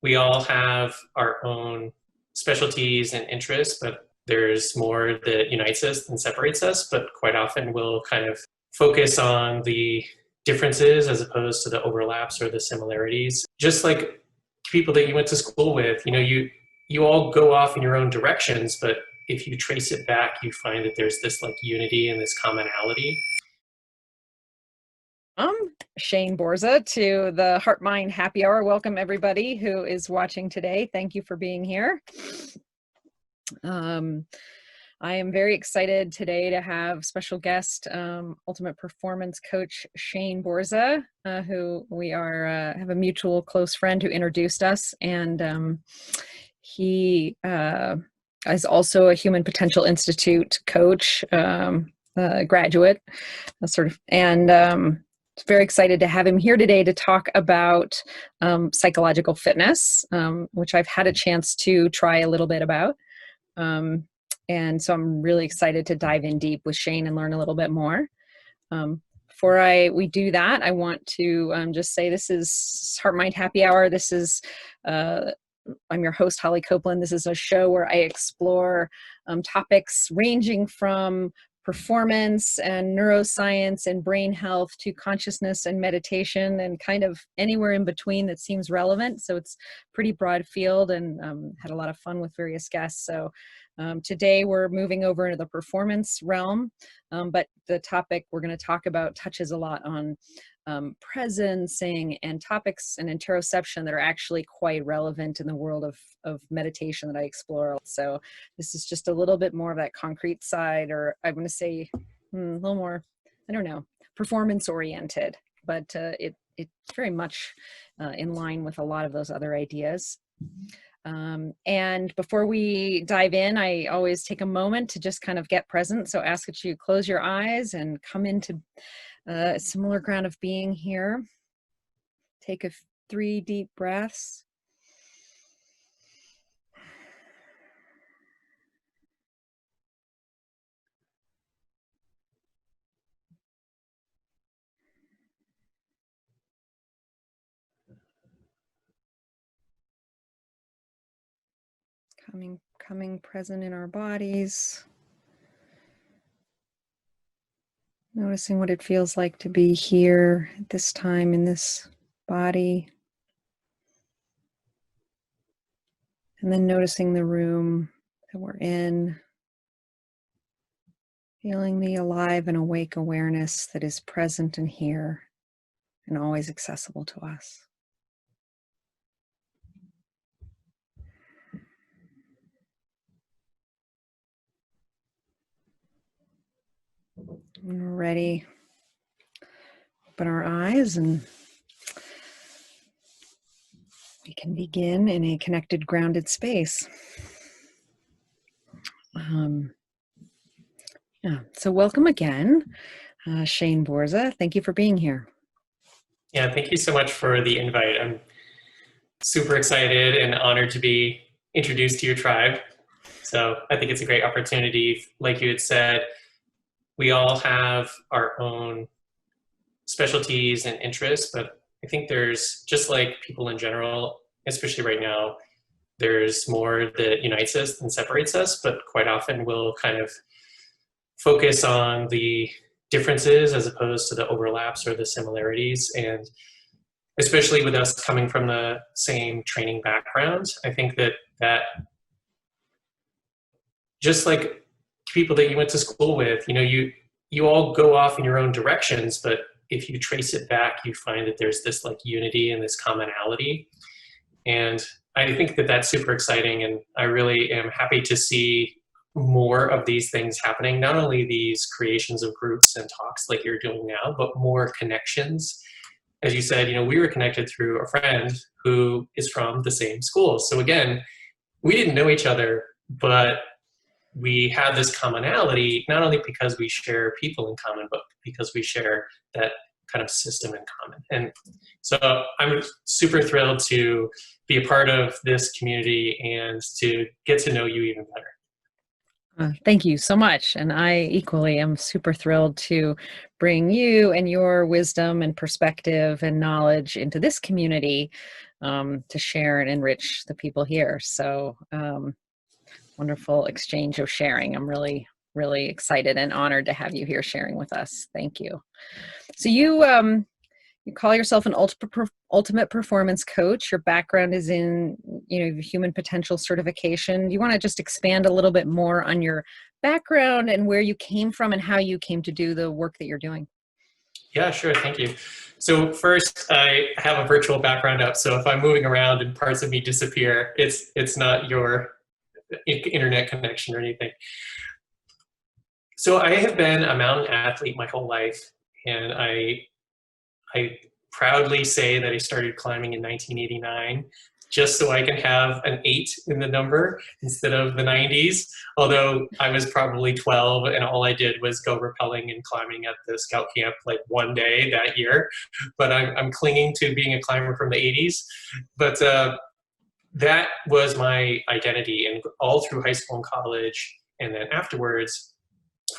we all have our own specialties and interests, but there's more that unites us than separates us. But quite often we'll kind of focus on the differences as opposed to the overlaps or the similarities. Just like people that you went to school with, you all go off in your own directions, but if you trace it back, you find that there's this like unity and this commonality. Shane Borza to the HeartMind Happy Hour. Welcome everybody who is watching today. Thank you for being here. I am very excited today to have special guest, ultimate performance coach Shane Borza, who we have a mutual close friend who introduced us, and he is also a Human Potential Institute coach, graduate, and very excited to have him here today to talk about psychological fitness, which I've had a chance to try a little bit about. And so I'm really excited to dive in deep with Shane and learn a little bit more. Before we do that, I want to just say this is HeartMind Happy Hour. This is, I'm your host, Holly Copeland. This is a show where I explore topics ranging from performance and neuroscience and brain health to consciousness and meditation and kind of anywhere in between that seems relevant. So it's a pretty broad field, and had a lot of fun with various guests. So today we're moving over into the performance realm, but the topic we're going to talk about touches a lot on presencing and topics and interoception that are actually quite relevant in the world of meditation that I explore. So this is just a little bit more of that concrete side, or I'm going to say a little more, I don't know, performance oriented, but it's very much in line with a lot of those other ideas. And before we dive in, I always take a moment to just kind of get present. So ask that you close your eyes and come into a similar ground of being here. Take 3 deep breaths. Coming present in our bodies. Noticing what it feels like to be here at this time in this body. And then noticing the room that we're in. Feeling the alive and awake awareness that is present and here and always accessible to us. When we're ready, open our eyes and we can begin in a connected, grounded space. So welcome again, Shane Borza. Thank you for being here. Yeah, thank you so much for the invite. I'm super excited and honored to be introduced to your tribe. So I think it's a great opportunity. Like you had said, we all have our own specialties and interests, but I think there's, just like people in general, especially right now, there's more that unites us than separates us, but quite often we'll kind of focus on the differences as opposed to the overlaps or the similarities. And especially with us coming from the same training background, I think that just like people that you went to school with, you all go off in your own directions, but if you trace it back, you find that there's this like unity and this commonality. And I think that that's super exciting. And I really am happy to see more of these things happening, not only these creations of groups and talks like you're doing now, but more connections. As you said, we were connected through a friend who is from the same school. So again, we didn't know each other, but we have this commonality, not only because we share people in common, but because we share that kind of system in common. And so I'm super thrilled to be a part of this community and to get to know you even better. Thank you so much. And I equally am super thrilled to bring you and your wisdom and perspective and knowledge into this community, to share and enrich the people here. So, wonderful exchange of sharing. I'm really, really excited and honored to have you here sharing with us. Thank you. So you call yourself an ultimate performance coach. Your background is in, human potential certification. Do you want to just expand a little bit more on your background and where you came from and how you came to do the work that you're doing? Yeah, sure. Thank you. So first, I have a virtual background up. So if I'm moving around and parts of me disappear, it's not your internet connection or anything. So I have been a mountain athlete my whole life, and I proudly say that I started climbing in 1989 just so I can have an 8 in the number instead of the 90s. Although I was probably 12 and all I did was go rappelling and climbing at the scout camp like one day that year. But I'm clinging to being a climber from the 80s. But that was my identity. And all through high school and college, and then afterwards,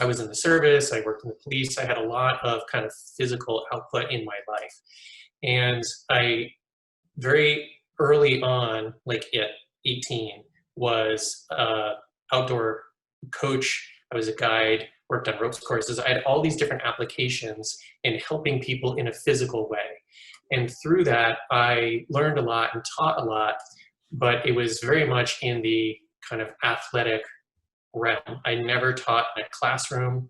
I was in the service, I worked in the police, I had a lot of kind of physical output in my life. And I very early on, like at 18, was outdoor coach. I was a guide, worked on ropes courses. I had all these different applications in helping people in a physical way. And through that, I learned a lot and taught a lot, but it was very much in the kind of athletic realm. I never taught in a classroom,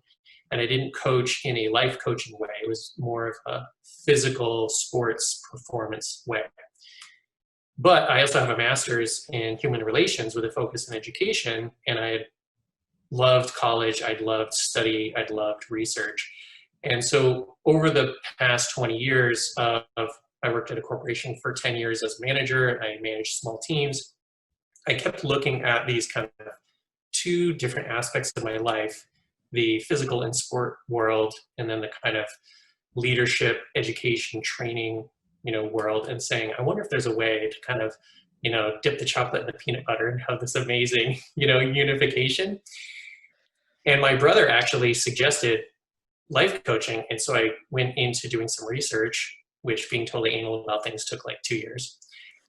and I didn't coach in a life coaching way. It was more of a physical sports performance way. But I also have a master's in human relations with a focus in education, and I had loved college, I'd loved study, I'd loved research. And so over the past 20 years I worked at a corporation for 10 years as a manager, and I managed small teams. I kept looking at these kind of two different aspects of my life, the physical and sport world, and then the kind of leadership, education, training, world, and saying, I wonder if there's a way to kind of, dip the chocolate in the peanut butter and have this amazing, unification. And my brother actually suggested life coaching. And so I went into doing some research, which being totally anal about things took like 2 years.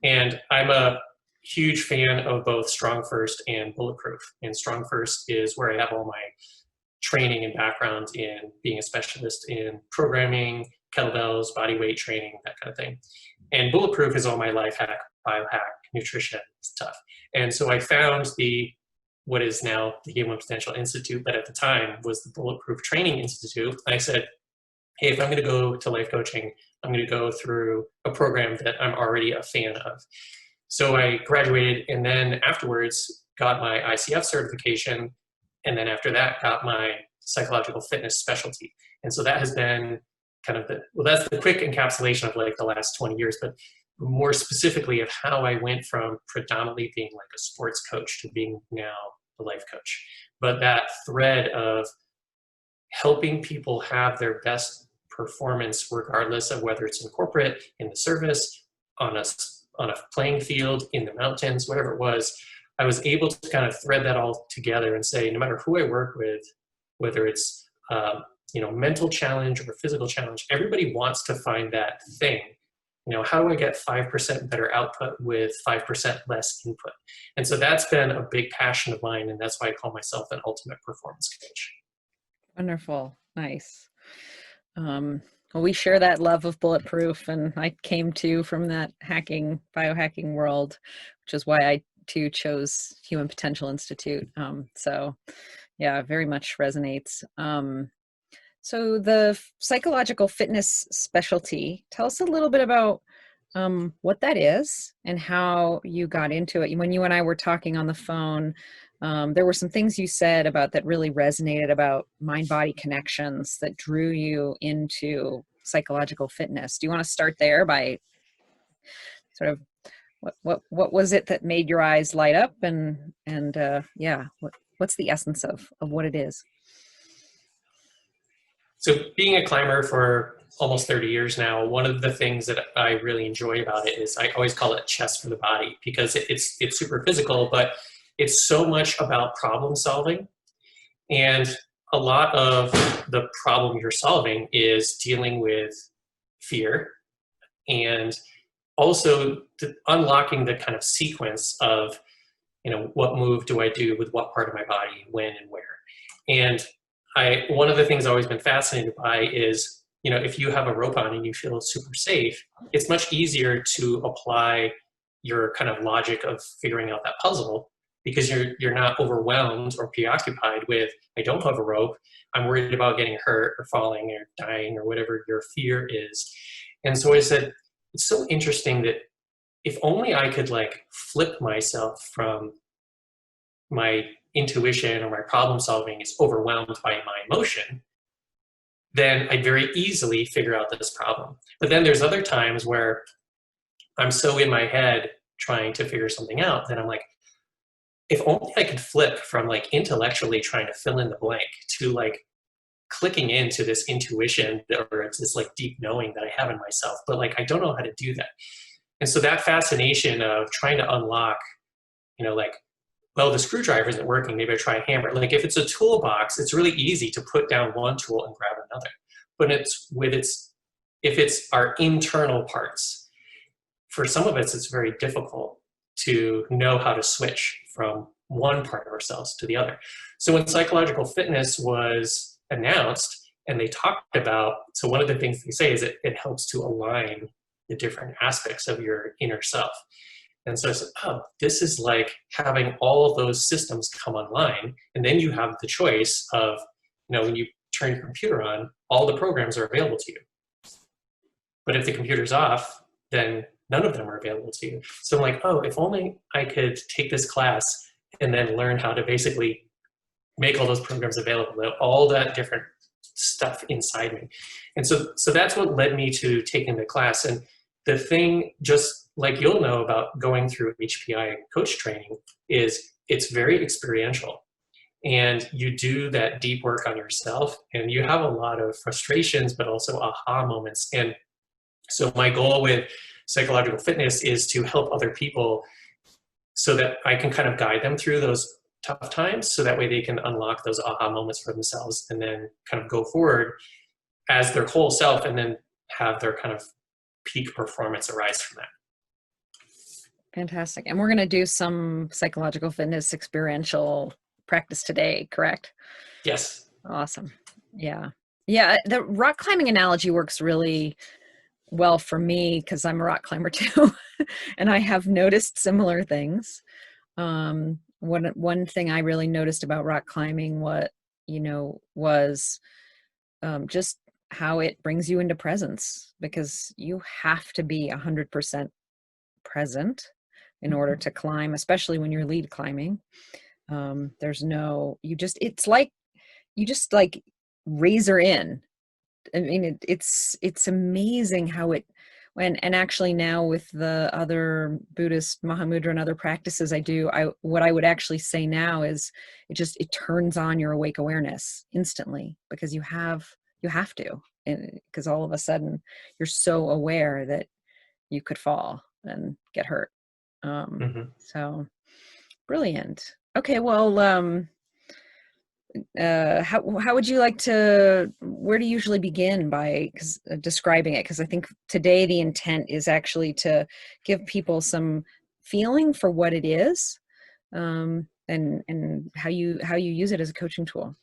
And I'm a huge fan of both Strong First and Bulletproof. And Strong First is where I have all my training and background in being a specialist in programming, kettlebells, body weight training, that kind of thing. And Bulletproof is all my life hack, biohack, nutrition stuff. And so I found what is now the Human Potential Institute, but at the time was the Bulletproof Training Institute. And I said, hey, if I'm going to go to life coaching, I'm going to go through a program that I'm already a fan of. So I graduated, and then afterwards got my ICF certification, and then after that got my psychological fitness specialty. And so that has been kind of that's the quick encapsulation of like the last 20 years, but more specifically of how I went from predominantly being like a sports coach to being now a life coach. But that thread of helping people have their best performance, regardless of whether it's in corporate, in the service, on a playing field, in the mountains, whatever it was, I was able to kind of thread that all together and say, no matter who I work with, whether it's mental challenge or physical challenge, everybody wants to find that thing. How do I get 5% better output with 5% less input? And so that's been a big passion of mine, and that's why I call myself an ultimate performance coach. Wonderful. Nice. Well, we share that love of Bulletproof, and I came to from that biohacking world, which is why I too chose Human Potential Institute. So yeah, very much resonates. So the psychological fitness specialty, tell us a little bit about what that is and how you got into it. When you and I were talking on the phone, there were some things you said about that really resonated about mind-body connections that drew you into psychological fitness. Do you want to start there by sort of what was it that made your eyes light up, and what's the essence of what it is? So being a climber for almost 30 years now, one of the things that I really enjoy about it is I always call it chess for the body, because it's super physical, but it's so much about problem solving. And a lot of the problem you're solving is dealing with fear and also unlocking the kind of sequence of, what move do I do with what part of my body, when and where. And one of the things I've always been fascinated by is, if you have a rope on and you feel super safe, it's much easier to apply your kind of logic of figuring out that puzzle, because you're not overwhelmed or preoccupied with, I don't have a rope, I'm worried about getting hurt or falling or dying or whatever your fear is. And so I said, it's so interesting that if only I could like flip myself from my intuition or my problem solving is overwhelmed by my emotion, then I'd very easily figure out this problem. But then there's other times where I'm so in my head trying to figure something out that I'm like, if only I could flip from like intellectually trying to fill in the blank to like clicking into this intuition, or it's this like deep knowing that I have in myself, but like I don't know how to do that. And so that fascination of trying to unlock, like, well, the screwdriver isn't working, maybe I try a hammer. Like if it's a toolbox, it's really easy to put down one tool and grab another. But if it's our internal parts, for some of us, it's very difficult to know how to switch from one part of ourselves to the other. So when psychological fitness was announced and they talked about, so one of the things they say is it helps to align the different aspects of your inner self. And so I said, oh, this is like having all of those systems come online. And then you have the choice of, when you turn your computer on, all the programs are available to you. But if the computer's off, then none of them are available to you. So I'm like, oh, if only I could take this class and then learn how to basically make all those programs available, all that different stuff inside me. And so that's what led me to taking the class. And the thing, just like you'll know about going through HPI coach training, is it's very experiential. And you do that deep work on yourself, and you have a lot of frustrations, but also aha moments. And so my goal with psychological fitness is to help other people so that I can kind of guide them through those tough times, so that way they can unlock those aha moments for themselves and then kind of go forward as their whole self, and then have their kind of peak performance arise from that. Fantastic. And we're going to do some psychological fitness experiential practice today, correct? Yes. Awesome. Yeah. Yeah. The rock climbing analogy works really well for me because I'm a rock climber too. And I have noticed similar things. One thing I really noticed about rock climbing, was just how it brings you into presence, because you have to be 100% present in order to climb, especially when you're lead climbing. It's like you just like razor in. I mean, it's amazing how and actually now with the other Buddhist Mahamudra and other practices what I would actually say now is it turns on your awake awareness instantly, because you have to, because all of a sudden you're so aware that you could fall and get hurt. So brilliant. Okay. Well, how would you like where do you usually begin by describing it? Because I think today the intent is actually to give people some feeling for what it is, and how you use it as a coaching tool.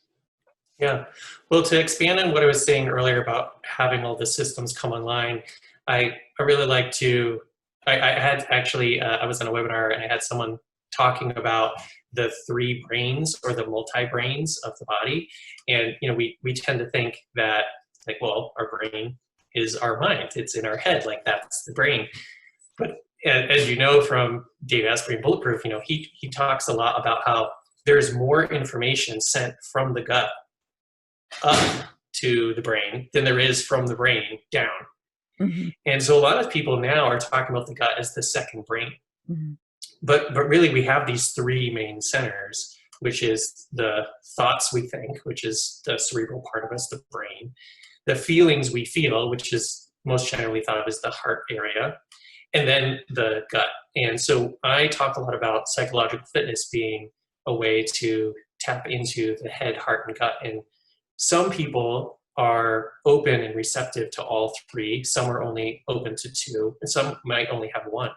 Yeah. Well, to expand on what I was saying earlier about having all the systems come online, I really like to, I had actually, I was on a webinar and I had someone talking about the three brains, or the multi-brains of the body. And, we tend to think that, like, well, our brain is our mind. It's in our head, like that's the brain. But as you know from Dave Asprey and Bulletproof, he talks a lot about how there's more information sent from the gut up to the brain than there is from the brain down. Mm-hmm. And so a lot of people now are talking about the gut as the second brain. Mm-hmm. But really we have these three main centers, which is the thoughts we think, which is the cerebral part of us, the brain, the feelings we feel, which is most generally thought of as the heart area, and then the gut. And so I talk a lot about psychological fitness being a way to tap into the head, heart, and gut. And some people are open and receptive to all three. Some are only open to two, and some might only have one.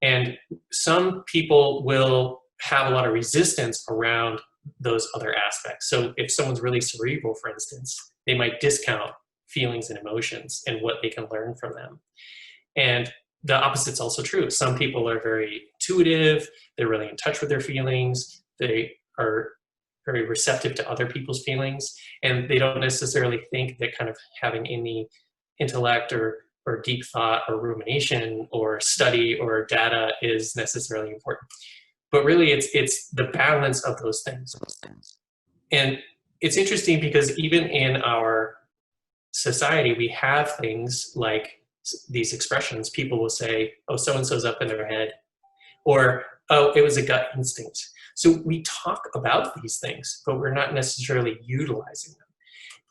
And some people will have a lot of resistance around those other aspects. So if someone's really cerebral, for instance, they might discount feelings and emotions and what they can learn from them. And the opposite's also true. Some people are very intuitive, they're really in touch with their feelings, they are very receptive to other people's feelings, and they don't necessarily think that kind of having any intellect or deep thought or rumination or study or data is necessarily important. But really it's the balance of those things. And it's interesting because even in our society, we have things like these expressions. People will say, oh, so-and-so's up in their head, or, oh, it was a gut instinct. So we talk about these things, but we're not necessarily utilizing them.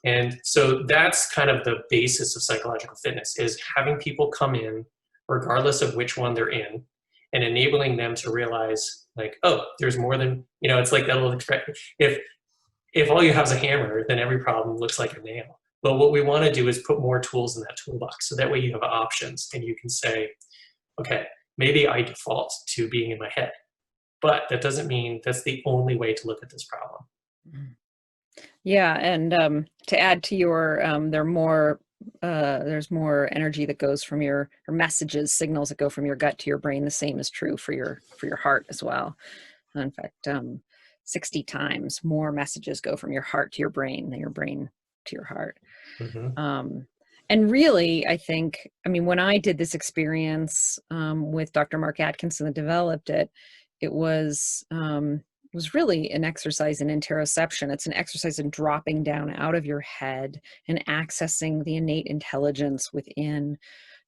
And so that's kind of the basis of psychological fitness, is having people come in, regardless of which one they're in, and enabling them to realize, like, oh, there's more than, it's like that old expression. If all you have is a hammer, then every problem looks like a nail. But what we want to do is put more tools in that toolbox. So that way you have options and you can say, okay, maybe I default to being in my head, but that doesn't mean that's the only way to look at this problem. Yeah. And to add to your, there's more energy that goes from or messages, signals that go from your gut to your brain. The same is true for your heart as well. In fact, 60 times more messages go from your heart to your brain than your brain to your heart. Mm-hmm. And really, I think, when I did this experience with Dr. Mark Atkinson that developed it, it was really an exercise in interoception. It's an exercise in dropping down out of your head and accessing the innate intelligence within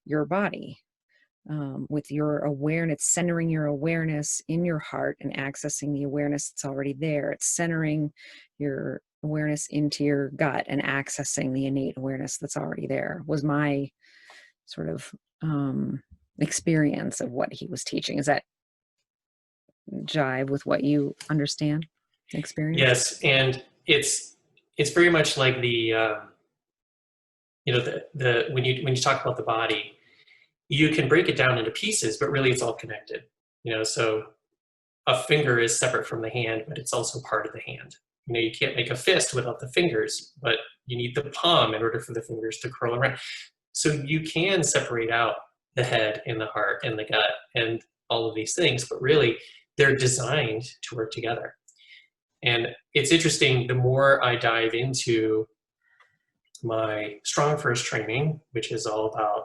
your body. With your awareness, centering your awareness in your heart and accessing the awareness that's already there. It's centering your awareness into your gut and accessing the innate awareness that's already there, was my sort of experience of what he was teaching. Is that jive with what you understand, experience? Yes, and it's very much like the when you talk about the body, you can break it down into pieces, but really it's all connected. So a finger is separate from the hand, but it's also part of the hand. You can't make a fist without the fingers, but you need the palm in order for the fingers to curl around. So you can separate out the head and the heart and the gut and all of these things, but really they're designed to work together. And it's interesting, the more I dive into my Strong First training, which is all about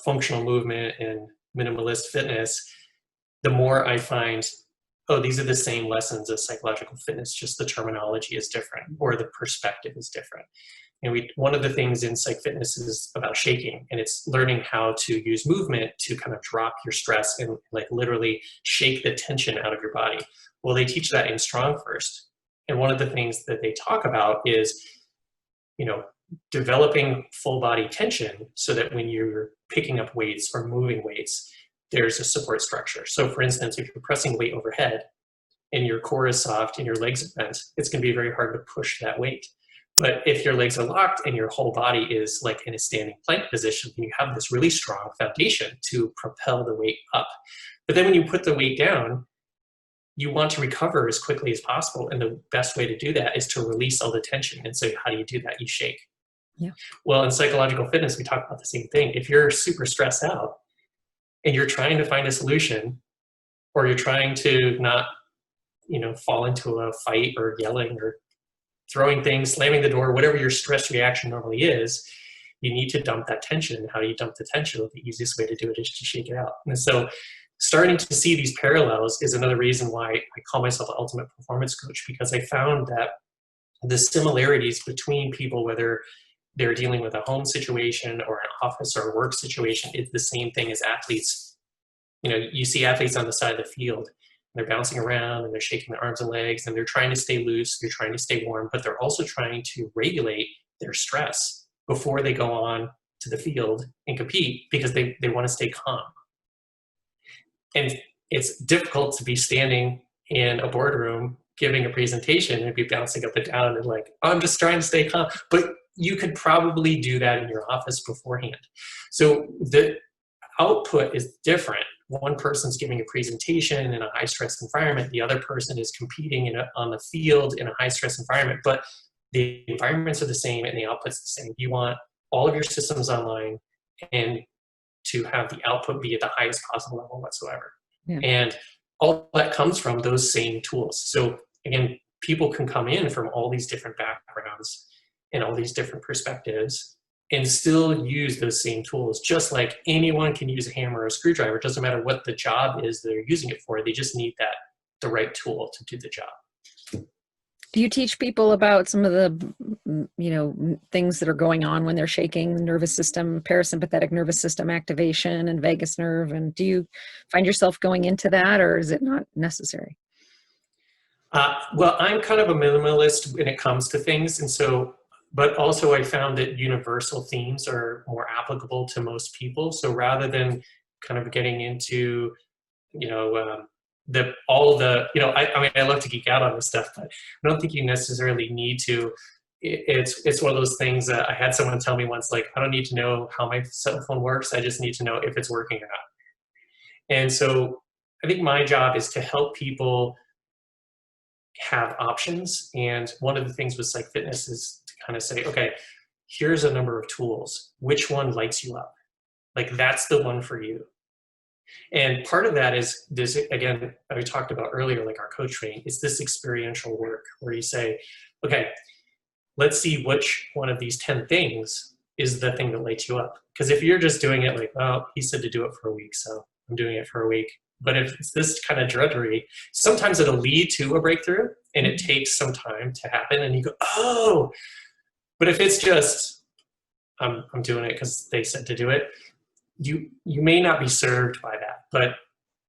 functional movement and minimalist fitness, the more I find, oh, these are the same lessons as psychological fitness, just the terminology is different or the perspective is different. One of the things in psych fitness is about shaking, and it's learning how to use movement to kind of drop your stress and like literally shake the tension out of your body. Well, they teach that in Strong First. And one of the things that they talk about is, developing full body tension so that when you're picking up weights or moving weights, there's a support structure. So for instance, if you're pressing weight overhead and your core is soft and your legs are bent, it's going to be very hard to push that weight. But if your legs are locked and your whole body is like in a standing plank position, then you have this really strong foundation to propel the weight up. But then when you put the weight down, you want to recover as quickly as possible. And the best way to do that is to release all the tension. And so how do you do that? You shake. Yeah. Well, in psychological fitness, we talk about the same thing. If you're super stressed out and you're trying to find a solution, or you're trying to not, fall into a fight or yelling or throwing things, slamming the door, whatever your stress reaction normally is, you need to dump that tension. How do you dump the tension? Well, the easiest way to do it is to shake it out. And so starting to see these parallels is another reason why I call myself an ultimate performance coach, because I found that the similarities between people, whether they're dealing with a home situation or an office or a work situation, is the same thing as athletes. You see athletes on the side of the field, they're bouncing around and they're shaking their arms and legs and they're trying to stay loose, they're trying to stay warm, but they're also trying to regulate their stress before they go on to the field and compete, because they want to stay calm. And it's difficult to be standing in a boardroom giving a presentation and be bouncing up and down and like, oh, I'm just trying to stay calm. But you could probably do that in your office beforehand. So the output is different. One person's giving a presentation in a high stress environment. The other person is competing on the field in a high stress environment, but the environments are the same and the output's the same. You want all of your systems online and to have the output be at the highest possible level whatsoever. Yeah. And all that comes from those same tools. So again, people can come in from all these different backgrounds and all these different perspectives and still use those same tools, just like anyone can use a hammer or a screwdriver. It doesn't matter what the job is they're using it for. They just need the right tool to do the job. Do you teach people about some of the, things that are going on when they're shaking, nervous system, parasympathetic nervous system activation and vagus nerve? And do you find yourself going into that, or is it not necessary? Well, I'm kind of a minimalist when it comes to things. And so, but also I found that universal themes are more applicable to most people. So rather than kind of getting into, I mean, I love to geek out on this stuff, but I don't think you necessarily need to. It's one of those things that I had someone tell me once, like, I don't need to know how my cell phone works. I just need to know if it's working or not. And so I think my job is to help people have options. And one of the things with psych fitness is to kind of say, okay, here's a number of tools. Which one lights you up? Like, that's the one for you. And part of that is this, again, we talked about earlier, like our coach training, it's this experiential work where you say, okay, let's see which one of these 10 things is the thing that lights you up. Because if you're just doing it like, well, he said to do it for a week, so I'm doing it for a week. But if it's this kind of drudgery, sometimes it'll lead to a breakthrough and it takes some time to happen and you go, oh, but if it's just, I'm doing it because they said to do it, you may not be served by that. But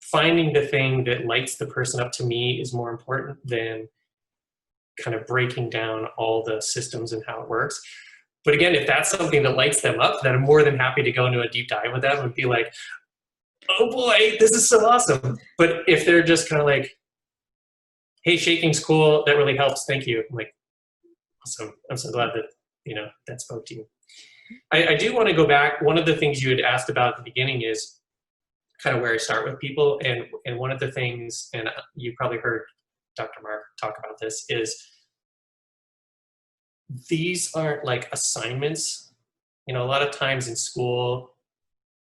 finding the thing that lights the person up, to me, is more important than kind of breaking down all the systems and how it works. But again, if that's something that lights them up, then I'm more than happy to go into a deep dive with them and be like, oh boy, this is so awesome. But if they're just kind of like, hey, shaking's cool, that really helps, thank you. I'm like, awesome. I'm so glad that, that spoke to you. I do want to go back. One of the things you had asked about at the beginning is kind of where I start with people. And one of the things, and you probably heard Dr. Mark talk about this, is these aren't like assignments. A lot of times in school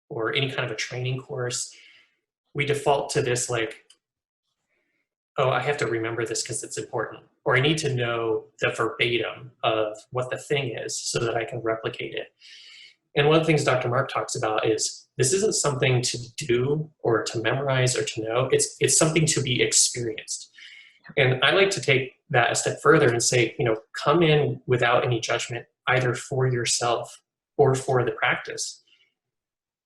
or any kind of a training course, we default to this like, oh, I have to remember this because it's important, or I need to know the verbatim of what the thing is so that I can replicate it. And one of the things Dr. Mark talks about is this isn't something to do or to memorize or to know. It's something to be experienced. And I like to take that a step further and say, come in without any judgment, either for yourself or for the practice.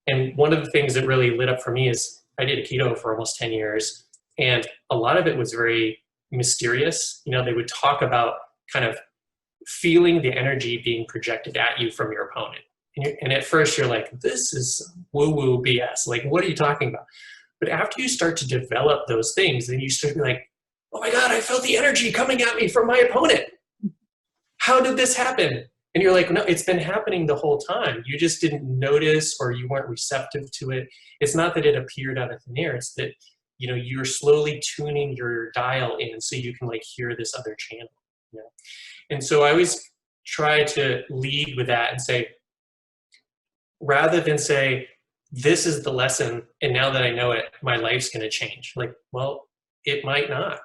And one of the things that really lit up for me is I did a keto for almost 10 years. And a lot of it was very mysterious. They would talk about kind of feeling the energy being projected at you from your opponent. And at first you're like, this is woo-woo BS. Like, what are you talking about? But after you start to develop those things, then you start to be like, oh my God, I felt the energy coming at me from my opponent. How did this happen? And you're like, no, it's been happening the whole time. You just didn't notice, or you weren't receptive to it. It's not that it appeared out of thin air. It's that you're slowly tuning your dial in so you can like hear this other channel. And so I always try to lead with that and say, rather than say, this is the lesson, and now that I know it, my life's going to change. Like, well, it might not.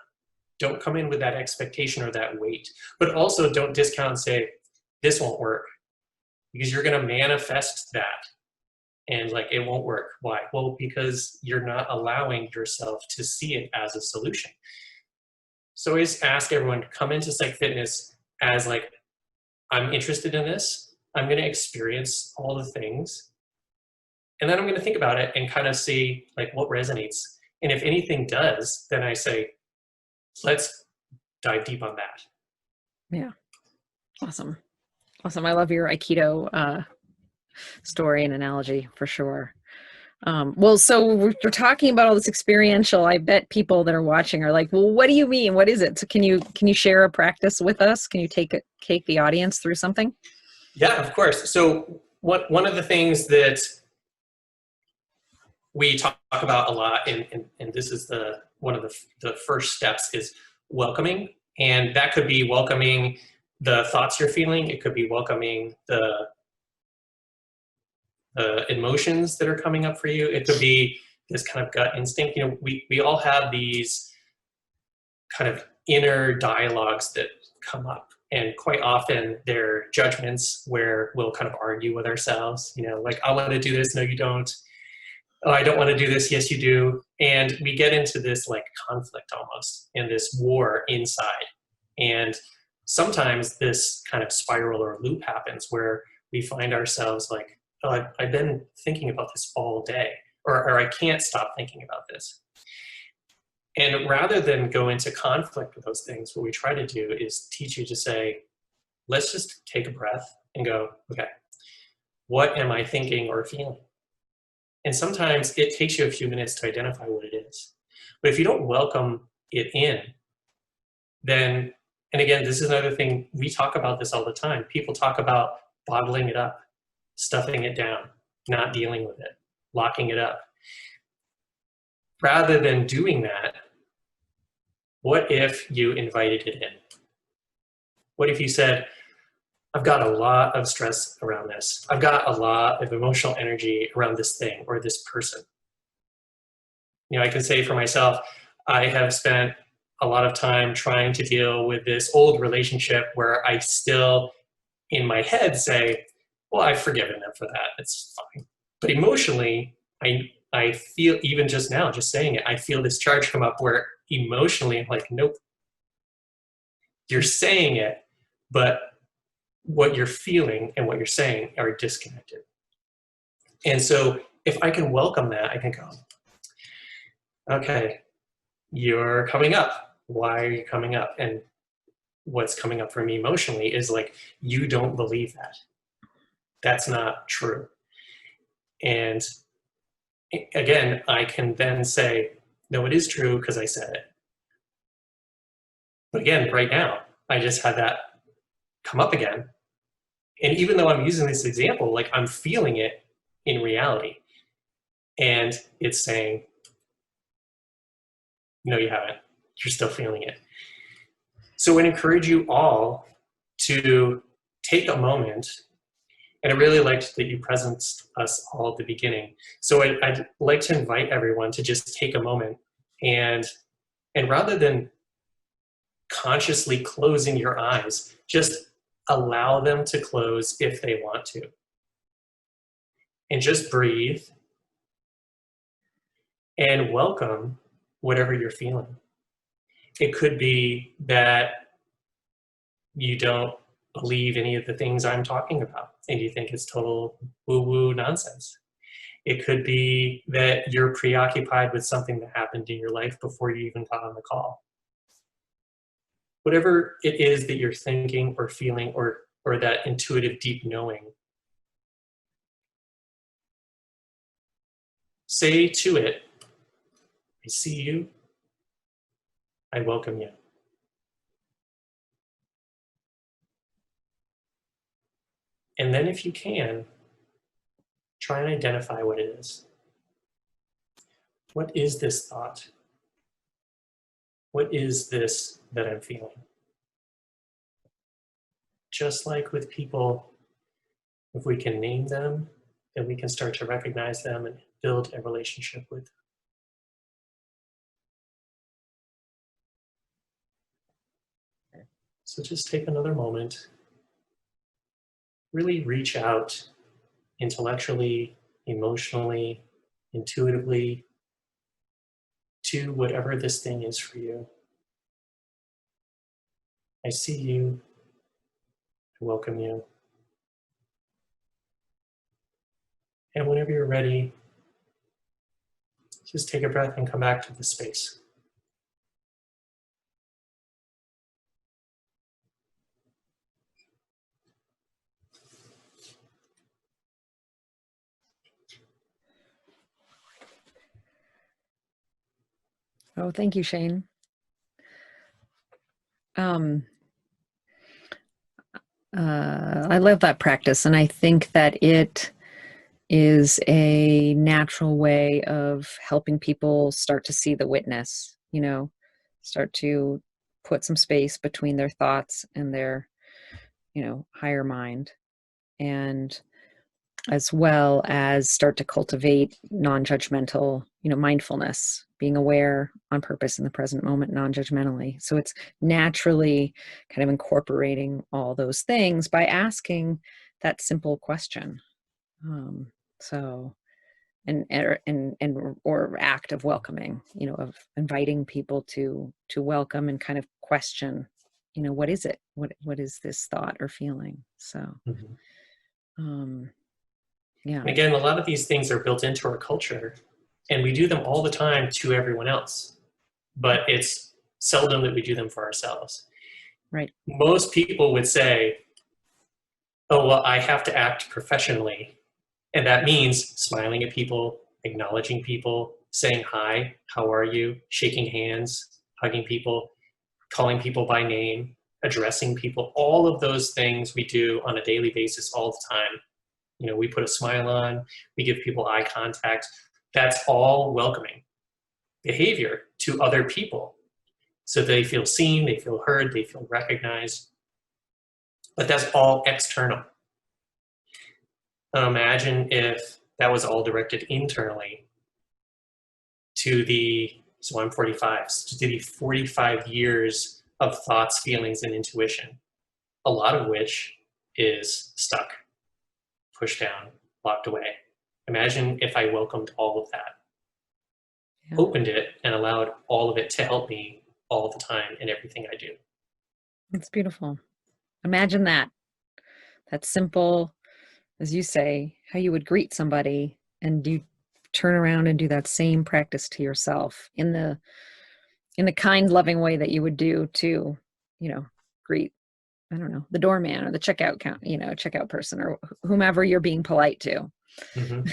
Don't come in with that expectation or that weight. But also don't discount and say, this won't work, because you're going to manifest that. And like, it won't work. Why? Well, because you're not allowing yourself to see it as a solution. So I always ask everyone to come into psych fitness as like, I'm interested in this. I'm going to experience all the things. And then I'm going to think about it and kind of see like what resonates. And if anything does, then I say, let's dive deep on that. Yeah. Awesome. I love your Aikido story and analogy for sure. Well, so we're talking about all this experiential. I bet people that are watching are like, well, what do you mean? What is it? So can you share a practice with us? Can you take the audience through something? Yeah, of course. So one of the things that we talk about a lot, and this is one of the first steps, is welcoming. And that could be welcoming the thoughts you're feeling. It could be welcoming the emotions that are coming up for you. It could be this kind of gut instinct. We all have these kind of inner dialogues that come up. And quite often they're judgments where we'll kind of argue with ourselves, like, I want to do this, no, you don't. Oh, I don't want to do this, yes, you do. And we get into this like conflict almost, and this war inside. And sometimes this kind of spiral or loop happens where we find ourselves like, oh, I've been thinking about this all day, or I can't stop thinking about this. And rather than go into conflict with those things, what we try to do is teach you to say, let's just take a breath and go, okay, what am I thinking or feeling? And sometimes it takes you a few minutes to identify what it is. But if you don't welcome it in, then, and again, this is another thing, we talk about this all the time. People talk about bottling it up, stuffing it down, not dealing with it, locking it up. Rather than doing that, what if you invited it in? What if you said, I've got a lot of stress around this. I've got a lot of emotional energy around this thing or this person. I can say for myself, I have spent a lot of time trying to deal with this old relationship where I still, in my head, say, well, I've forgiven them for that. It's fine. But emotionally, I feel, even just now, just saying it, I feel this charge come up where emotionally I'm like, nope. You're saying it, but what you're feeling and what you're saying are disconnected. And so if I can welcome that, I can go, okay, you're coming up. Why are you coming up? And what's coming up for me emotionally is like, you don't believe that. That's not true. And again, I can then say, no, it is true because I said it. But again, right now, I just had that come up again. And even though I'm using this example, like, I'm feeling it in reality. And it's saying, no, you haven't. You're still feeling it. So I encourage you all to take a moment, and I really liked that you presenced us all at the beginning. So I'd like to invite everyone to just take a moment, and rather than consciously closing your eyes, just allow them to close if they want to. And just breathe and welcome whatever you're feeling. It could be that you don't believe any of the things I'm talking about and you think it's total woo-woo nonsense. It could be that you're preoccupied with something that happened in your life before you even got on the call. Whatever it is that you're thinking or feeling, or that intuitive deep knowing, say to it, I see you, I welcome you. And then if you can, try and identify what it is. What is this thought? What is this that I'm feeling? Just like with people, if we can name them, then we can start to recognize them and build a relationship with them. So just take another moment, really reach out intellectually, emotionally, intuitively to whatever this thing is for you. I see you, I welcome you. And whenever you're ready, just take a breath and come back to the space. Oh, thank you, Shane. Um, I love that practice, and I think that it is a natural way of helping people start to see the witness, start to put some space between their thoughts and their, higher mind, and as well as start to cultivate non-judgmental, mindfulness, being aware on purpose in the present moment, non-judgmentally. So it's naturally kind of incorporating all those things by asking that simple question. Um, so or act of welcoming, of inviting people to welcome and kind of question, what is it? What is this thought or feeling? So Mm-hmm. Yeah. And again, a lot of these things are built into our culture, and we do them all the time to everyone else, but it's seldom that we do them for ourselves. Right. Most people would say, oh, well, I have to act professionally. And that means smiling at people, acknowledging people, saying hi, how are you, shaking hands, hugging people, calling people by name, addressing people. All of those things we do on a daily basis all the time. We put a smile on, we give people eye contact. That's all welcoming behavior to other people. So they feel seen, they feel heard, they feel recognized. But that's all external. Imagine if that was all directed internally to so I'm 45, so to the 45 years of thoughts, feelings, and intuition, a lot of which is stuck, pushed down, locked away. Imagine if I welcomed all of that, opened it, and allowed all of it to help me all the time in everything I do. It's beautiful. Imagine that simple, as you say, how you would greet somebody, and you turn around and do that same practice to yourself in the kind, loving way that you would do to, greet, I don't know, the doorman or the checkout person, or whomever you're being polite to. Mm-hmm.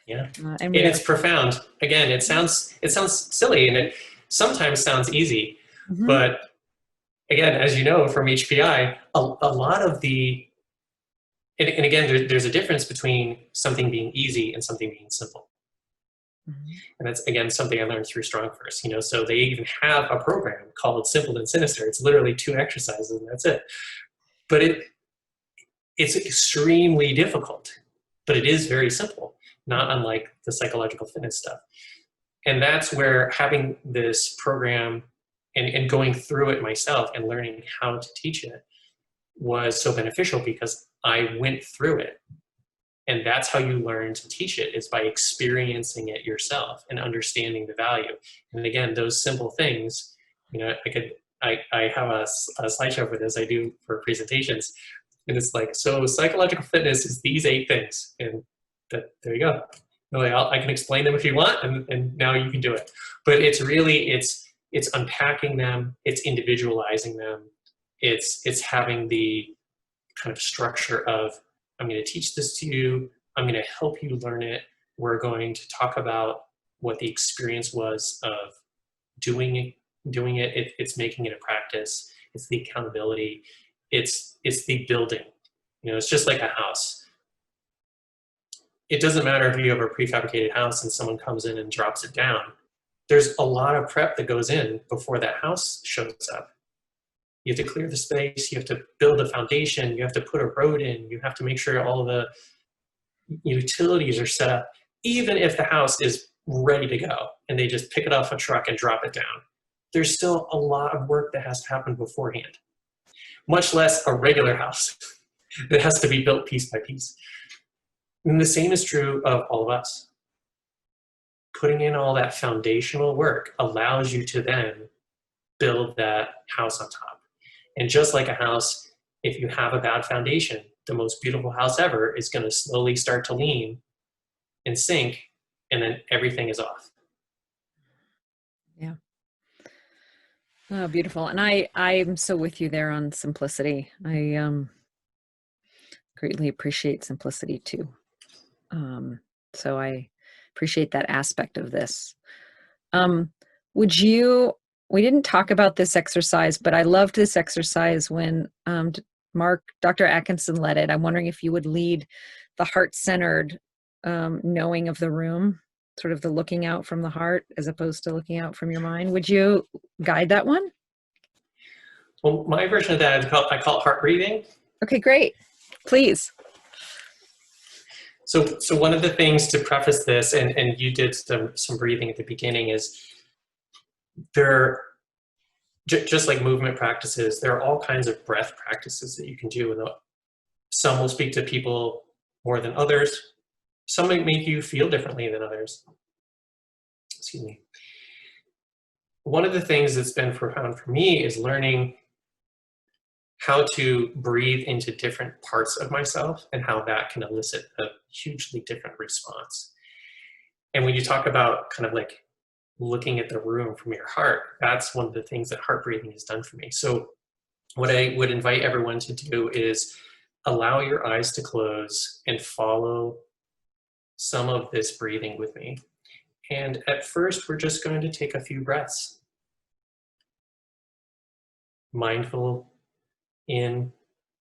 Yeah, And it's profound. Again, it sounds silly, and it sometimes sounds easy, Mm-hmm. but again, as you know from HPI, a lot of the and again, there's a difference between something being easy and something being simple. Mm-hmm. And that's, again, something I learned through StrongFirst. So they even have a program called Simple and Sinister. It's literally 2 exercises and that's it. But it's extremely difficult, but it is very simple, not unlike the psychological fitness stuff. And that's where having this program and going through it myself and learning how to teach it was so beneficial, because I went through it. And that's how you learn to teach it, is by experiencing it yourself and understanding the value. And again, those simple things, I have a slideshow for this I do for presentations. And it's like, so psychological fitness is these 8 things. And there you go. I can explain them if you want, and now you can do it. But it's really, it's unpacking them, it's individualizing them, it's having the kind of structure of, I'm going to teach this to you, I'm going to help you learn it, we're going to talk about what the experience was of doing it. It's making it a practice, it's the accountability, it's the building. It's just like a house. It doesn't matter if you have a prefabricated house and someone comes in and drops it down. There's a lot of prep that goes in before that house shows up. You have to clear the space, you have to build a foundation, you have to put a road in, you have to make sure all of the utilities are set up. Even if the house is ready to go and they just pick it off a truck and drop it down, there's still a lot of work that has to happen beforehand, much less a regular house that has to be built piece by piece. And the same is true of all of us. Putting in all that foundational work allows you to then build that house on top. And just like a house, if you have a bad foundation, the most beautiful house ever is going to slowly start to lean and sink, and then everything is off. Yeah. Oh, beautiful. And I'm so with you there on simplicity. I greatly appreciate simplicity too. So I appreciate that aspect of this. We didn't talk about this exercise, but I loved this exercise when Dr. Atkinson led it. I'm wondering if you would lead the heart-centered knowing of the room, sort of the looking out from the heart as opposed to looking out from your mind. Would you guide that one? Well, my version of that, I call it heart breathing. Okay, great. Please. So one of the things to preface this, and you did some breathing at the beginning, is there, just like movement practices, there are all kinds of breath practices that you can do. And some will speak to people more than others. Some might make you feel differently than others. Excuse me. One of the things that's been profound for me is learning how to breathe into different parts of myself and how that can elicit a hugely different response. And when you talk about kind of like looking at the room from your heart, that's one of the things that heart breathing has done for me. So what I would invite everyone to do is allow your eyes to close and follow some of this breathing with me. And at first, we're just going to take a few breaths. Mindful, in,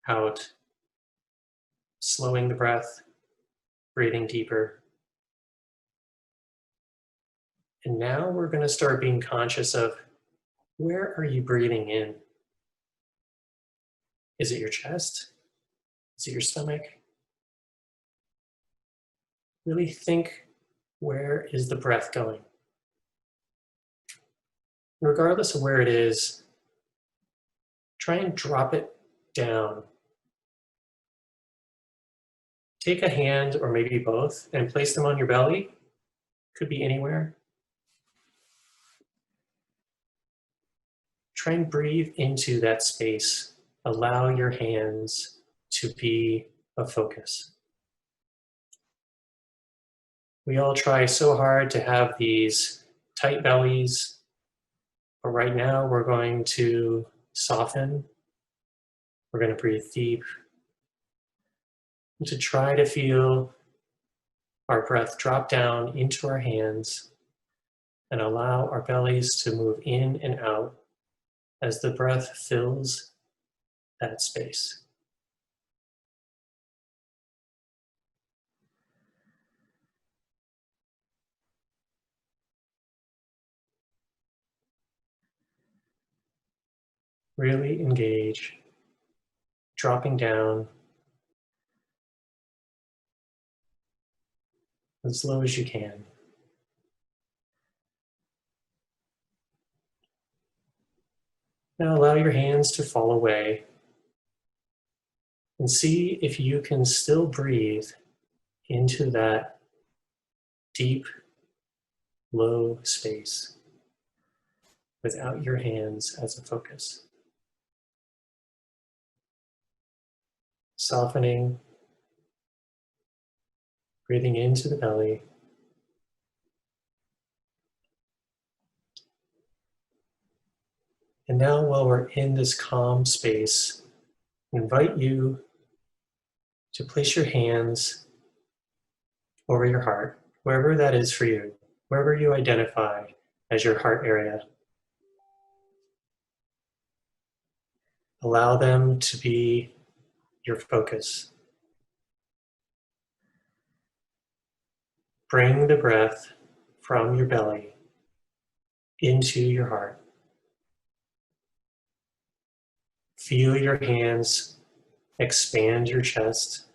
out, slowing the breath, breathing deeper. And now we're going to start being conscious of, where are you breathing in? Is it your chest? Is it your stomach? Really think, where is the breath going? Regardless of where it is, try and drop it down. Take a hand or maybe both and place them on your belly. Could be anywhere. Try and breathe into that space. Allow your hands to be a focus. We all try so hard to have these tight bellies, but right now we're going to soften. We're going to breathe deep. And to try to feel our breath drop down into our hands and allow our bellies to move in and out as the breath fills that space. Really engage, dropping down as slow as you can. Now allow your hands to fall away and see if you can still breathe into that deep, low space without your hands as a focus. Softening, breathing into the belly. And now while we're in this calm space, I invite you to place your hands over your heart, wherever that is for you, wherever you identify as your heart area. Allow them to be your focus. Bring the breath from your belly into your heart. Feel your hands expand your chest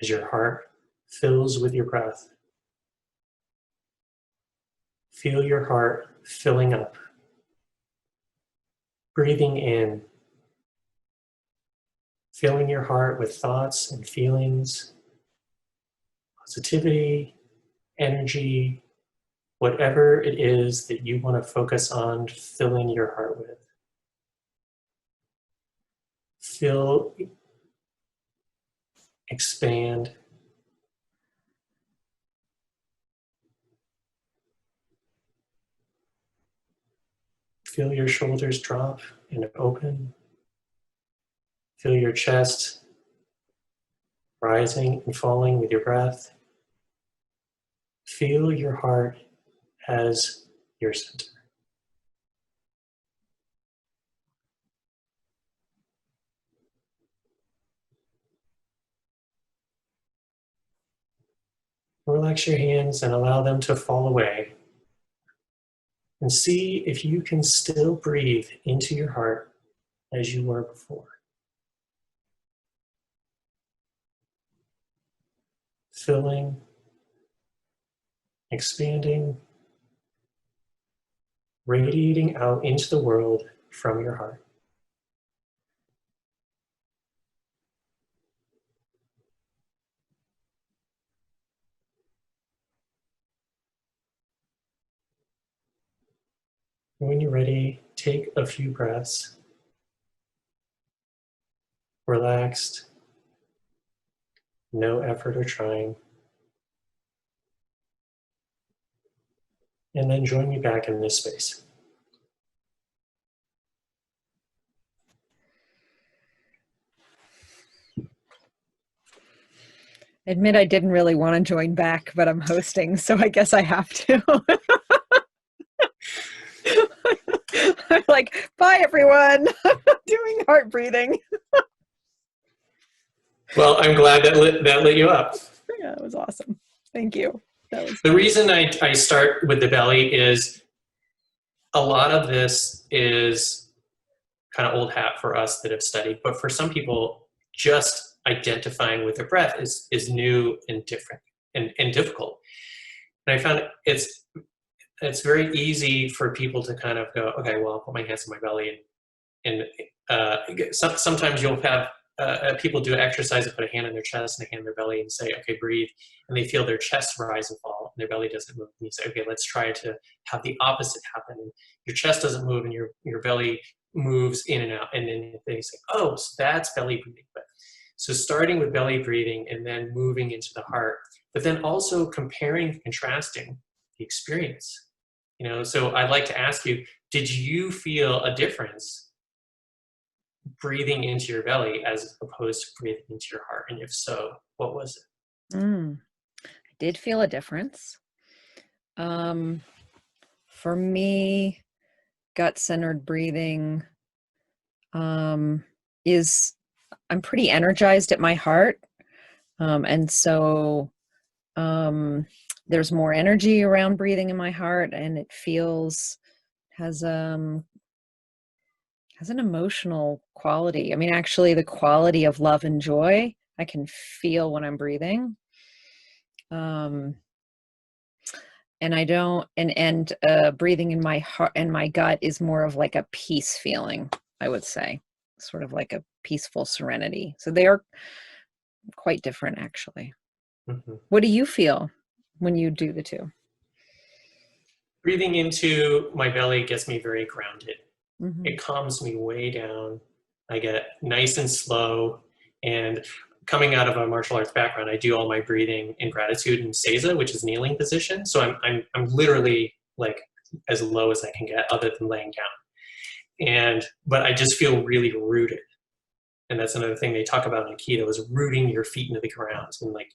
as your heart fills with your breath. Feel your heart filling up, breathing in, filling your heart with thoughts and feelings, positivity, energy, whatever it is that you want to focus on filling your heart with. Fill, expand. Feel your shoulders drop and open. Feel your chest rising and falling with your breath. Feel your heart as your center. Relax your hands and allow them to fall away. And see if you can still breathe into your heart as you were before. Filling, expanding, radiating out into the world from your heart. When you're ready, take a few breaths. Relaxed, no effort or trying. And then join me back in this space. Admit I didn't really want to join back, but I'm hosting, so I guess I have to. I'm like, bye everyone. I'm doing heart breathing. Well, I'm glad that lit you up. Yeah, it was awesome. Thank you. The reason I start with the belly is a lot of this is kind of old hat for us that have studied, but for some people, just identifying with their breath is new and different and difficult. And I found it's very easy for people to kind of go, okay, well, I'll put my hands in my belly, and sometimes you'll have people do an exercise and put a hand in their chest and a hand in their belly and say, okay, breathe, and they feel their chest rise and fall, and their belly doesn't move. And you say, okay, let's try to have the opposite happen. And your chest doesn't move, and your belly moves in and out. And then they say, oh, so that's belly breathing. But so starting with belly breathing and then moving into the heart, but then also comparing and contrasting the experience. So I'd like to ask you, did you feel a difference breathing into your belly as opposed to breathing into your heart? And if so, what was it? I did feel a difference. For me, gut-centered breathing is, I'm pretty energized at my heart. And so there's more energy around breathing in my heart, and it has an emotional quality. I mean, actually the quality of love and joy I can feel when I'm breathing. And I don't, and breathing in my heart and my gut is more of like a peace feeling, I would say, sort of like a peaceful serenity. So they are quite different, actually. Mm-hmm. What do you feel when you do the two? Breathing into my belly gets me very grounded. Mm-hmm. It calms me way down. I get nice and slow. And coming out of a martial arts background, I do all my breathing in gratitude in Seiza, which is kneeling position. So I'm literally like as low as I can get, other than laying down. But I just feel really rooted. And that's another thing they talk about in Aikido, is rooting your feet into the ground and like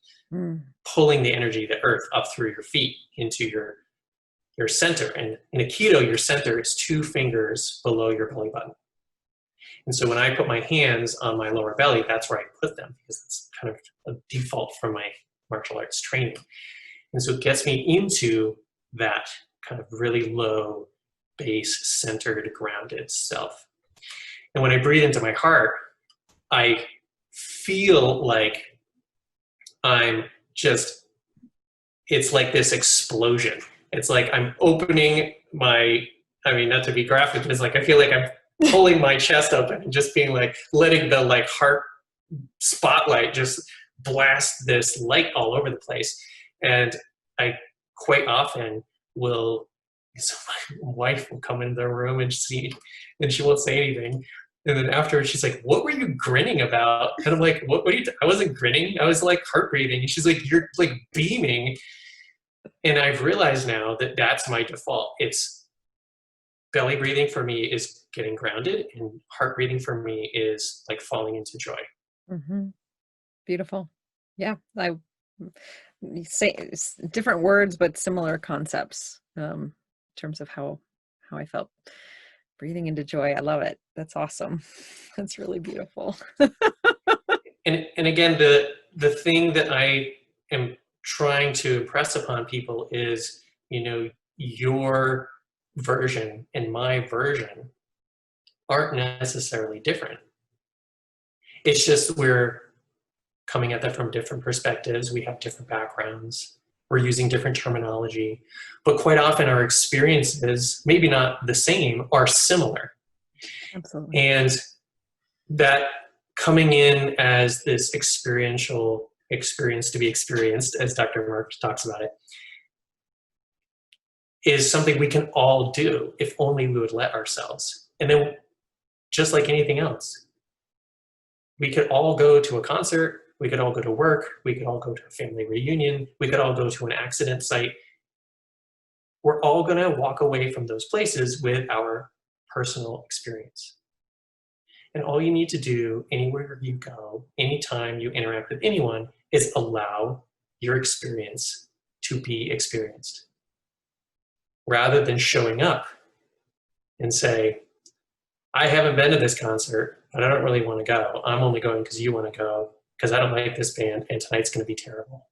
pulling the energy of the earth up through your feet into your center. And in Aikido, your center is 2 fingers below your belly button. And so when I put my hands on my lower belly, that's where I put them, because it's kind of a default from my martial arts training. And so it gets me into that kind of really low, base-centered, grounded self. And when I breathe into my heart, I feel like it's like this explosion. It's like I'm opening not to be graphic, but it's like I feel like I'm pulling my chest open and just being like, letting the like heart spotlight just blast this light all over the place. And I quite often so my wife will come into the room and she won't say anything. And then afterwards, she's like, what were you grinning about? And I'm like, what are you, I wasn't grinning. I was like heart breathing. And she's like, you're like beaming. And I've realized now that that's my default. It's belly breathing for me is getting grounded, and heart breathing for me is like falling into joy. Mm-hmm. Beautiful. Yeah. I say different words, but similar concepts in terms of how I felt. Breathing into joy. I love it. That's awesome. That's really beautiful. And again, the thing that I am trying to impress upon people is, your version and my version aren't necessarily different. It's just we're coming at that from different perspectives. We have different backgrounds. We're using different terminology. But quite often our experiences, maybe not the same, are similar. Absolutely. And that coming in as this experiential experience to be experienced, as Dr. Mark talks about it, is something we can all do if only we would let ourselves. And then, just like anything else, we could all go to a concert, we could all go to work, we could all go to a family reunion, we could all go to an accident site. We're all going to walk away from those places with our personal experience. And all you need to do anywhere you go, anytime you interact with anyone, is allow your experience to be experienced. Rather than showing up and say, I haven't been to this concert, but I don't really want to go. I'm only going because you want to go, because I don't like this band, and tonight's going to be terrible.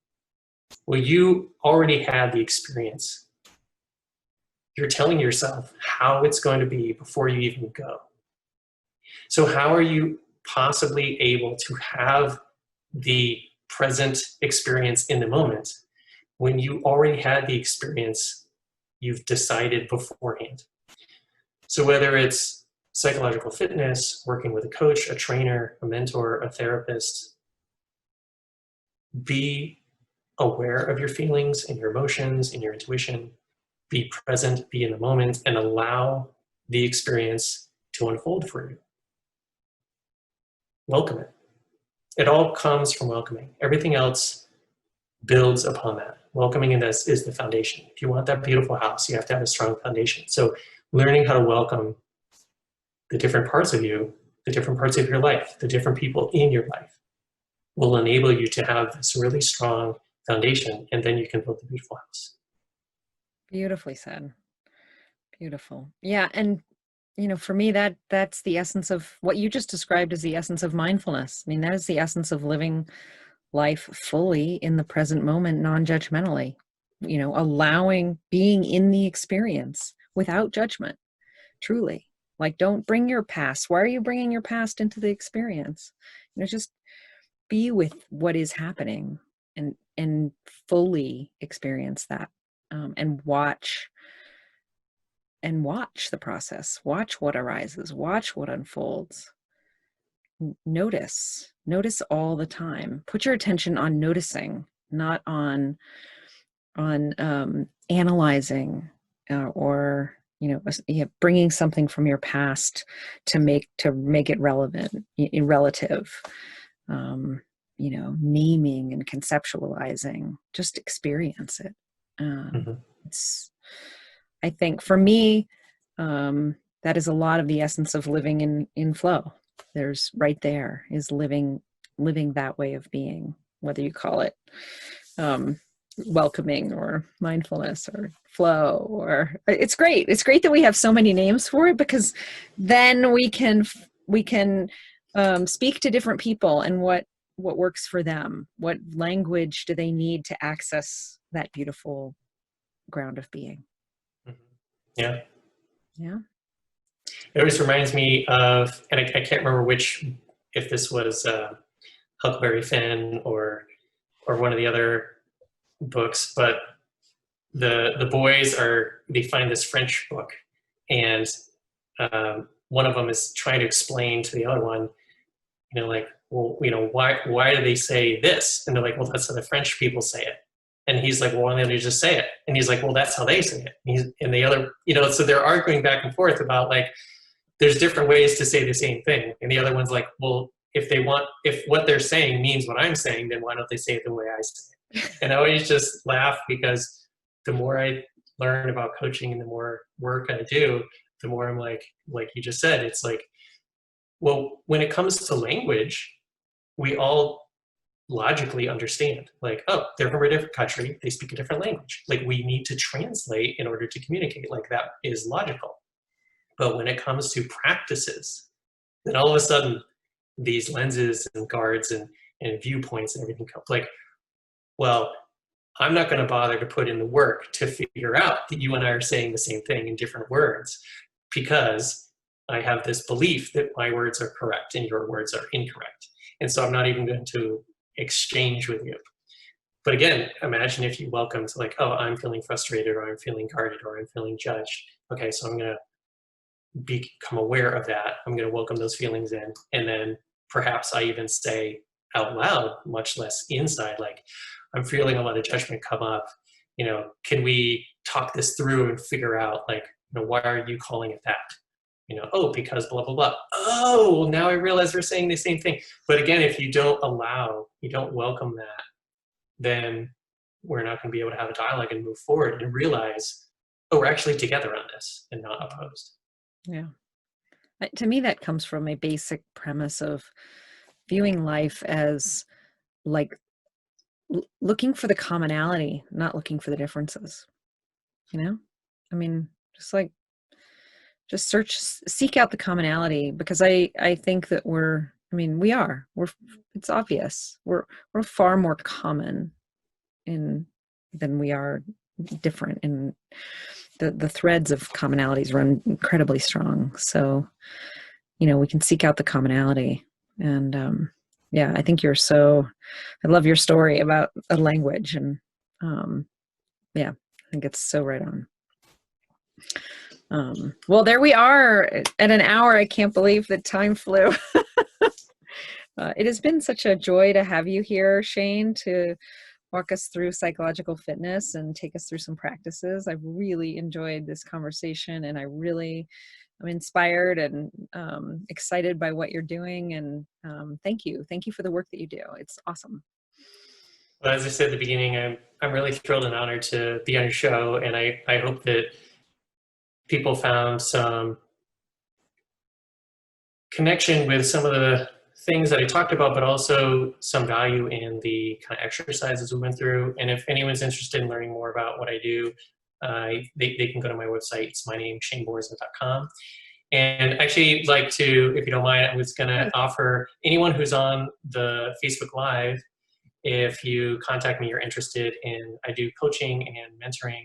Well, you already had the experience. You're telling yourself how it's going to be before you even go. So how are you possibly able to have the present experience in the moment when you already had the experience you've decided beforehand? So whether it's psychological fitness, working with a coach, a trainer, a mentor, a therapist, be aware of your feelings and your emotions and your intuition. Be present, be in the moment, and allow the experience to unfold for you. Welcome it. It all comes from welcoming. Everything else builds upon that. Welcoming in this is the foundation. If you want that beautiful house, you have to have a strong foundation. So learning how to welcome the different parts of you, the different parts of your life, the different people in your life will enable you to have this really strong foundation, and then you can build the beautiful house. Beautifully said. Beautiful. Yeah. And, for me, that's the essence of what you just described as the essence of mindfulness. I mean, that is the essence of living life fully in the present moment, non-judgmentally, allowing being in the experience without judgment, truly. Like, don't bring your past. Why are you bringing your past into the experience? Just be with what is happening and fully experience that, and watch the process, watch what arises, watch what unfolds. Notice all the time. Put your attention on noticing, not on analyzing, or bringing something from your past to make it relevant, relative. Naming and conceptualizing. Just experience it. It's, I think for me, that is a lot of the essence of living in flow. There's right there is living that way of being, whether you call it welcoming or mindfulness or flow, or it's great. It's great that we have so many names for it, because then we can speak to different people and what works for them. What language do they need to access that beautiful ground of being? Yeah. Yeah. It always reminds me of, and I can't remember if this was Huckleberry Finn or one of the other books, but the boys they find this French book, and one of them is trying to explain to the other one, why do they say this? And they're like, well, that's how the French people say it. And he's like, well, why don't they just say it? And he's like, well, that's how they say it. And the other, so they're arguing back and forth about, like, there's different ways to say the same thing. And the other one's like, well, if what they're saying means what I'm saying, then why don't they say it the way I say it? And I always just laugh, because the more I learn about coaching and the more work I do, the more I'm like you just said, it's like, well, when it comes to language, we all logically understand, like, oh, they're from a different country, they speak a different language. Like, we need to translate in order to communicate. Like, that is logical. But when it comes to practices, then all of a sudden these lenses and guards and viewpoints and everything come. Like, well, I'm not going to bother to put in the work to figure out that you and I are saying the same thing in different words, because I have this belief that my words are correct and your words are incorrect. And so I'm not even going to exchange with you. But again, imagine if you welcomed like, oh, I'm feeling frustrated, or I'm feeling guarded, or I'm feeling judged. Okay, so I'm going to become aware of that. I'm going to welcome those feelings in. And then perhaps I even say out loud, much less inside, like, I'm feeling a lot of judgment come up. Can we talk this through and figure out, like, why are you calling it that? Oh, because blah, blah, blah. Oh, well, now I realize we're saying the same thing. But again, if you don't welcome that, then we're not going to be able to have a dialogue and move forward and realize, oh, we're actually together on this and not opposed. Yeah. To me, that comes from a basic premise of viewing life as like looking for the commonality, not looking for the differences. I mean, just seek out the commonality, because I think that it's obvious. We're far more common than we are different, and the threads of commonalities run incredibly strong. So, we can seek out the commonality. And yeah, I love your story about a language, and yeah, I think it's so right on. Well, there we are at an hour. I can't believe that time flew. It has been such a joy to have you here, Shane, to walk us through psychological fitness and take us through some practices. I really enjoyed this conversation, and I'm inspired and excited by what you're doing. And thank you for the work that you do. It's awesome. Well, as I said at the beginning, I'm really thrilled and honored to be on your show, and I hope that people found some connection with some of the things that I talked about, but also some value in the kind of exercises we went through. And if anyone's interested in learning more about what I do, they can go to my website. It's my name, shaneborza.com. And actually, like to, if you don't mind, I was going to offer anyone who's on the Facebook Live, if you contact me, you're interested in, I do coaching and mentoring.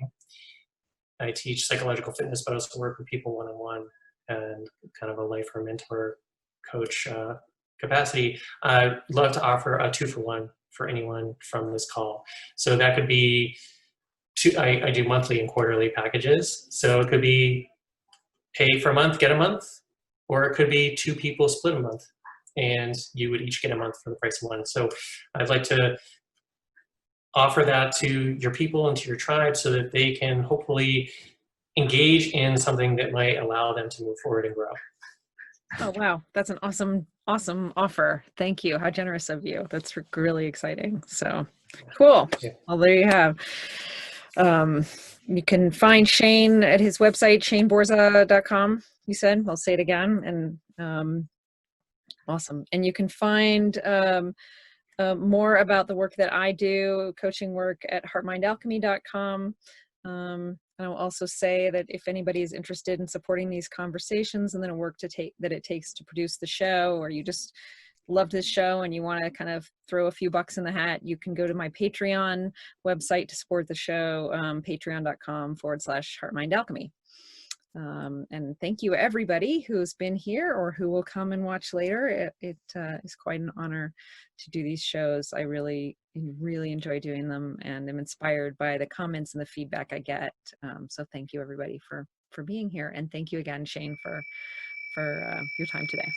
I teach psychological fitness, but I also work with people one-on-one and kind of a life or mentor coach capacity. I'd love to offer a 2-for-1 for anyone from this call. So that could be, I do monthly and quarterly packages. So it could be pay for a month, get a month, or it could be 2 people split a month, and you would each get a month for the price of one. So I'd like to offer that to your people and to your tribe so that they can hopefully engage in something that might allow them to move forward and grow. Oh, wow. That's an awesome offer. Thank you. How generous of you. That's really exciting. So cool. Yeah. Well, there you have. You can find Shane at his website, shaneborza.com. You said, I'll say it again. And awesome. And you can find more about the work that I do, coaching work, at heartmindalchemy.com. And I'll also say that if anybody is interested in supporting these conversations and then the work that it takes to produce the show, or you just love this show and you want to kind of throw a few bucks in the hat, you can go to my Patreon website to support the show, patreon.com/heartmindalchemy. And thank you everybody who's been here or who will come and watch later. It is quite an honor to do these shows. I really enjoy doing them, and I'm inspired by the comments and the feedback I get. So thank you everybody for being here. And thank you again, Shane, for your time today.